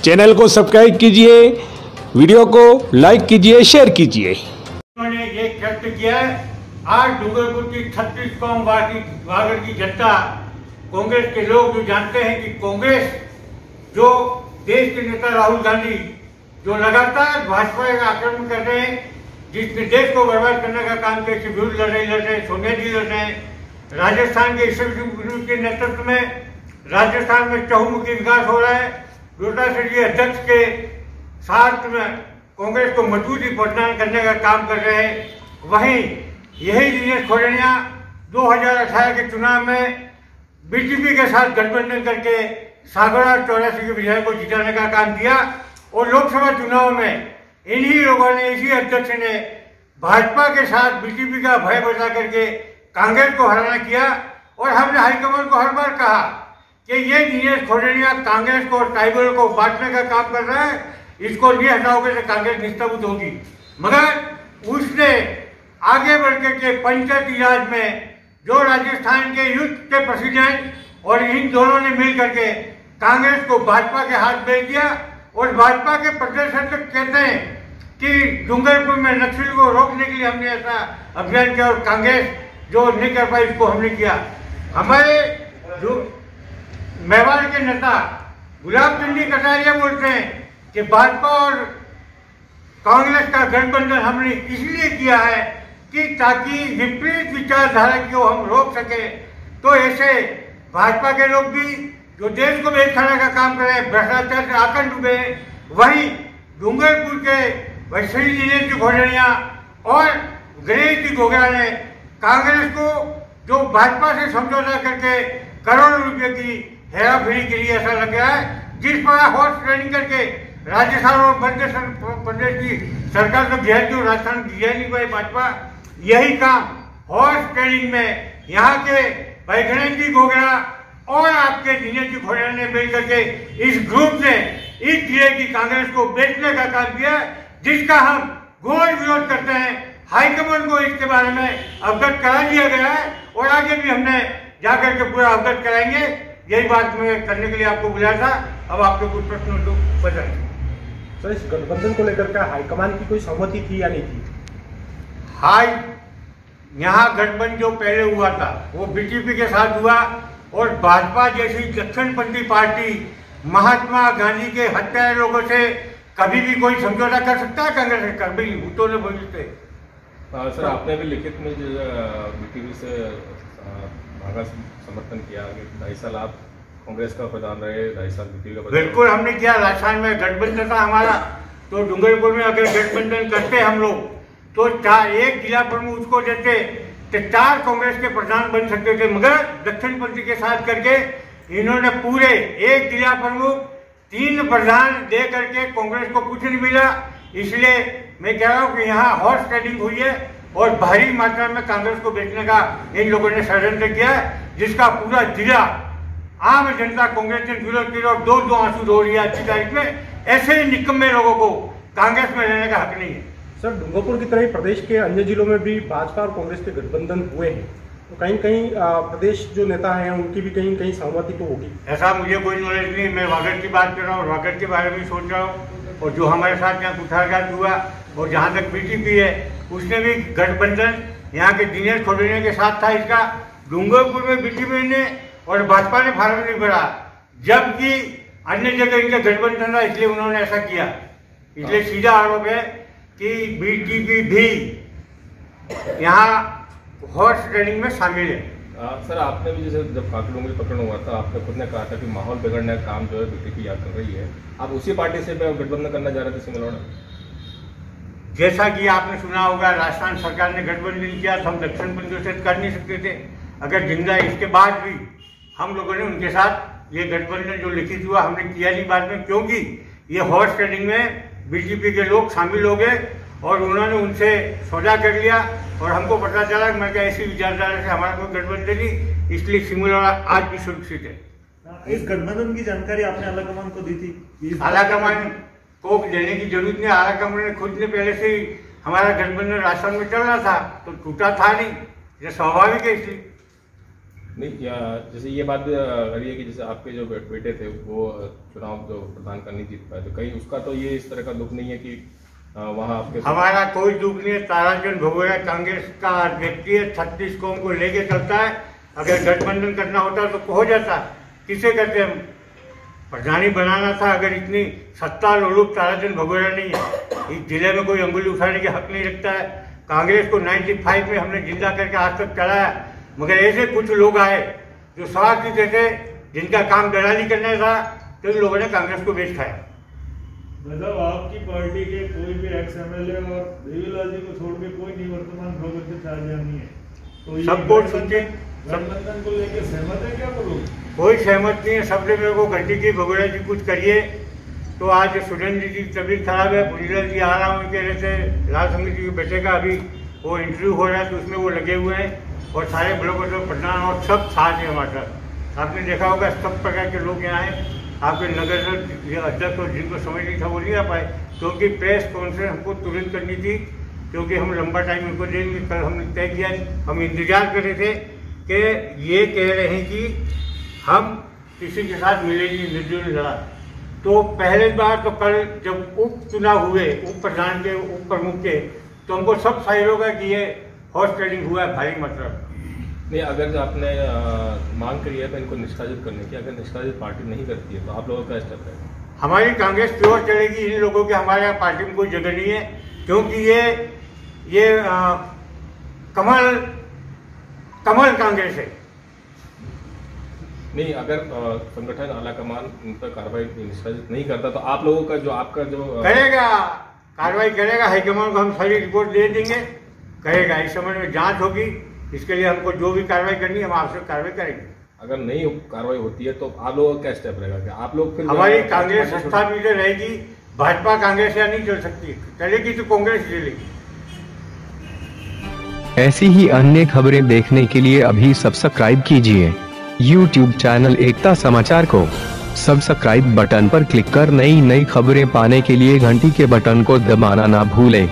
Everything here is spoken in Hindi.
चैनल को सब्सक्राइब कीजिए, वीडियो को लाइक कीजिए, शेयर कीजिए। उन्होंने ये व्यक्त किया है, आज डूंगरपुर की 36 कौम वागड़ की जनता, कांग्रेस के लोग जो जानते हैं कि कांग्रेस जो देश के नेता राहुल गांधी जो लगातार भाजपा का आक्रमण कर रहे हैं, जिसने देश को बर्बाद करने का काम किया, शिवूर लड़ रहे, सोनिया जी लड़ रहे हैं। राजस्थान के ईश्वर के नेतृत्व में राजस्थान में चहुमुखी विकास हो रहा है। रोटासेरी अध्यक्ष के साथ में कांग्रेस को मजबूती प्रदान करने का काम कर रहे हैं। वहीं यही दिनेश खोजनिया 2018 के चुनाव में बीजेपी के साथ गठबंधन करके सागरा 84 के विधायक को जिताने का काम किया और लोकसभा चुनाव में इन्हीं लोगों ने, इसी अध्यक्ष ने भाजपा के साथ बीजेपी का भय बचा करके कांग्रेस को हराना किया। और हमने हाईकमान को हर बार कहा कि ये दिनेश खोजनिया कांग्रेस को और ट्राइबल को बांटने का काम कर रहा है, इसको नहीं हटाओगे तो कांग्रेस निस्तबुत होगी। मगर उसने आगे बढ़ के पंचायती राज में जो राजस्थान के यूथ के प्रेसिडेंट और इन दोनों ने मिल करके कांग्रेस को भाजपा के हाथ भेज दिया। और भाजपा के प्रदेश अध्यक्ष कहते हैं कि डूंगरपुर में नक्सल को रोकने के लिए हमने ऐसा अभियान किया और कांग्रेस जो नहीं कर पाई इसको हमने किया। हमारे जो मेवाड़ के नेता गुलाब चंद कटारिया बोलते हैं कि भाजपा और कांग्रेस का गठबंधन हमने इसलिए किया है कि ताकि विपरीत विचारधारा को हम रोक सके। तो ऐसे भाजपा के लोग भी जो देश को बेच खाने का काम कर रहे हैं, भ्रष्टाचार से आकर डूबे हैं, वहीं डूंगरपुर के वैश्वी दिनेश जी खोजनिया और गणेश जी घोगरा ने कांग्रेस को जो भाजपा से समझौता करके करोड़ों रुपए की हेराफेरी के लिए ऐसा लग रहा है, जिस पर हॉर्स ट्रेडिंग करके राजस्थान और प्रदेश की सरकार को घेर जो राजस्थान घेर नहीं पाई भाजपा, यही काम हॉर्स ट्रेडिंग में यहाँ के भाई गणेश जी घोगरा और आपके दिनेश जी खोजनिया ने मिल करके इस ग्रुप ने इस जिले की कांग्रेस को बेचने का काम किया, जिसका हम घोर विरोध करते हैं। हाईकमान को इसके बारे में अवगत करा दिया गया है और आगे भी हमने जाकर के पूरा अवगत कराएंगे। यही बात मैं करने के लिए आपको बुलाया था। अब आपके कुछ प्रश्न तो बताएंगे। सर, इस गठबंधन को लेकर क्या हाईकमान की कोई सहमति थी या नहीं थी? यहाँ गठबंधन जो पहले हुआ था वो बीजेपी के साथ हुआ और भाजपा जैसी दक्षिणपंथी पार्टी महात्मा गांधी के हत्यारे लोगों से कभी भी कोई समझौता कर सकता है? कांग्रेस से कभी भूतों ने बोलते। सर, आपने भी लिखित में बीजेपी से भागा समर्थन किया कि 2.5 साल आप कांग्रेस का प्रधान रहे, 2.5 साल बीजेपी का प्रधान। बिल्कुल हमने किया। राजस्थान में गठबंधन था हमारा, तो डूंगरपुर में अगर गठबंधन करते हम लोग तो एक जिला प्रमुख उसको देते तो 4 कांग्रेस के प्रधान बन सकते थे। मगर दक्षिणपंथी के साथ करके इन्होंने पूरे एक जिला प्रमुख 3 प्रधान दे करके कांग्रेस को कुछ नहीं मिला। इसलिए मैं कह रहा हूँ कि यहाँ हॉर्स ट्रेडिंग हुई है और भारी मात्रा में कांग्रेस को बेचने का इन लोगों ने षड्यंत्र किया है, जिसका पूरा जिला आम जनता कांग्रेस ने विरोध किया और दो आंसू रो रही है। अच्छी तारीख में ऐसे निकम्मे लोगों को कांग्रेस में रहने का हक नहीं है। सर, डूंगरपुर की तरह ही प्रदेश के अन्य जिलों में भी भाजपा और कांग्रेस के गठबंधन हुए हैं, तो कहीं कहीं प्रदेश जो नेता हैं उनकी भी कहीं कहीं सहमति तो होगी। ऐसा मुझे कोई नॉलेज नहीं। मैं वागड़ की बात कर रहा हूँ, वागड़ के बारे में सोच रहा हूँ। और जो हमारे साथ यहाँ कुठारघाट हुआ और जहाँ तक बीजेपी है उसने भी गठबंधन यहाँ के दिनेश खोजनिया के साथ था। इसका डूंगरपुर में बीजेपी ने और भाजपा ने फार्म नहीं भरा, जबकि अन्य जगह इनका गठबंधन था, इसलिए उन्होंने ऐसा किया। इसलिए सीधा आरोप है कि बीजेपी भी यहाँ हॉर्स ट्रेडिंग में शामिल है। सर, आपने भी जैसे जब काकड़ोंगली पकड़ हुआ था, आपने खुद ने कहा था कि माहौल बिगड़ने का काम जो है बीजेपी याद कर रही है। आप उसी पार्टी से गठबंधन करना चाह रहे थे सिमलौड़ा? जैसा कि आपने सुना होगा, राजस्थान सरकार ने गठबंधन किया तो हम दक्षिणपंथियों से कर नहीं सकते थे। अगर जिंदा इसके बाद भी हम लोगों ने उनके साथ ये गठबंधन जो लिखित हुआ हमने किया नहीं बाद में, क्योंकि ये हॉर्स ट्रेडिंग में बीजेपी के लोग शामिल हो गए और उन्होंने उनसे सौदा कर लिया और हमको पता चला कि मैं क्या ऐसी विचारधारा से हमारा कोई गठबंधन नहीं, इसलिए सिमलौड़ा आज भी सुरक्षित है। इस गठबंधन की जानकारी आपने आलाकमान को दी थी? आलाकमान को देने की जरूरत नहीं। आलाकमान ने खुद ने पहले से ही हमारा गठबंधन राजस्थान में चल रहा था तो टूटा था नहीं, ये स्वाभाविक है। इसलिए नहीं, जैसे ये बात रही है कि जैसे आपके जो बेटे थे वो चुनाव जो प्रधान का नहीं जीत पाए, तो कहीं उसका तो ये इस तरह का दुख नहीं है कि वहाँ आपके हमारा कोई दुख नहीं है। ताराचंद भगोड़ा कांग्रेस का व्यक्ति है, 36 कौम को लेके चलता है। अगर गठबंधन करना होता तो हो जाता, किसे करते हम? प्रधानी बनाना था। अगर इतनी सत्ता लोलुप ताराचंद भगोड़ा नहीं है, इस जिले में कोई अंगुली उठाने के हक नहीं रखता है। कांग्रेस को 95 में हमने जिंदा करके आज तक चलाया, मगर ऐसे कुछ लोग आए जो स्वार्थी थे, जिनका काम दलाली करना था, तो इन लोगों ने कांग्रेस को बेच खाया। मतलब आपकी पार्टी के कोई भी एक्स एमएलए और देवीलाल जी को छोड़ के कोई निवर्तमान प्रवृत्ति चार्ज नहीं है, तो सबको सूचित गठबंधन को लेकर सहमत है क्या वो लोग? कोई सहमत नहीं है। सबने मेरे को घंटी की भगोड़ा जी कुछ करिए, तो आज सुरेंद्र जी की तबीयत खराब है, पुनीलाल जी आ रहा हूँ कह रहे थे, लाल संघ जी के बेटे का अभी वो इंटरव्यू हो रहा है, तो उसमें वो लगे हुए हैं, और सारे ब्लॉक प्रधान और सब साथ हैं हमारे साथ। आपने देखा होगा सब प्रकार के लोग यहाँ हैं। आपके नगर अध्यक्ष और जिनको समझ नहीं था वो नहीं आ पाए, क्योंकि प्रेस कॉन्फ्रेंस हमको तुरंत करनी थी, क्योंकि हम लंबा टाइम उनको देंगे। कल हमने तय किया, हम इंतजार कर रहे थे कि ये कह रहे हैं कि हम किसी के साथ मिलेंगे निर्दलीय लड़ा। तो पहले बार तो कल जब उप चुनाव हुए, उप प्रधान के, उप प्रमुख के, तो हमको सब साइड होगा कि ये हॉर्स ट्रेडिंग हुआ है भारी मतलब। नहीं, अगर आपने मांग करी है तो इनको निष्कासित करने की, अगर निष्कासित पार्टी नहीं करती है तो आप लोगों का स्टेप है? हमारी कांग्रेस प्योर चलेगी। इन लोगों के हमारे पार्टी में कोई जगह नहीं है, क्योंकि ये कमल कांग्रेस है। नहीं, अगर संगठन आलाकमान इन पर कार्रवाई निष्कासित नहीं करता तो आप लोगों का जो आपका जो करेगा, कार्रवाई करेगा। हाईकमान को हम सारी रिपोर्ट दे देंगे, करेगा। इस समय में जांच होगी, इसके लिए हमको जो भी कार्रवाई करनी है हम आपसे कार्रवाई करेंगे। अगर नहीं कार्रवाई होती है तो आप लोगों का क्या स्टेप रहेगा? कि आप लोग फिर हमारी कांग्रेस स्थापित रहेगी। भाजपा कांग्रेस या नहीं चल सकती, चलेगी तो कांग्रेस चलेगी। ऐसी ही अन्य खबरें देखने के लिए अभी सब्सक्राइब कीजिए YouTube चैनल एकता समाचार को। सब्सक्राइब बटन पर क्लिक कर नई खबरें पाने के लिए घंटी के बटन को दबाना ना भूलें।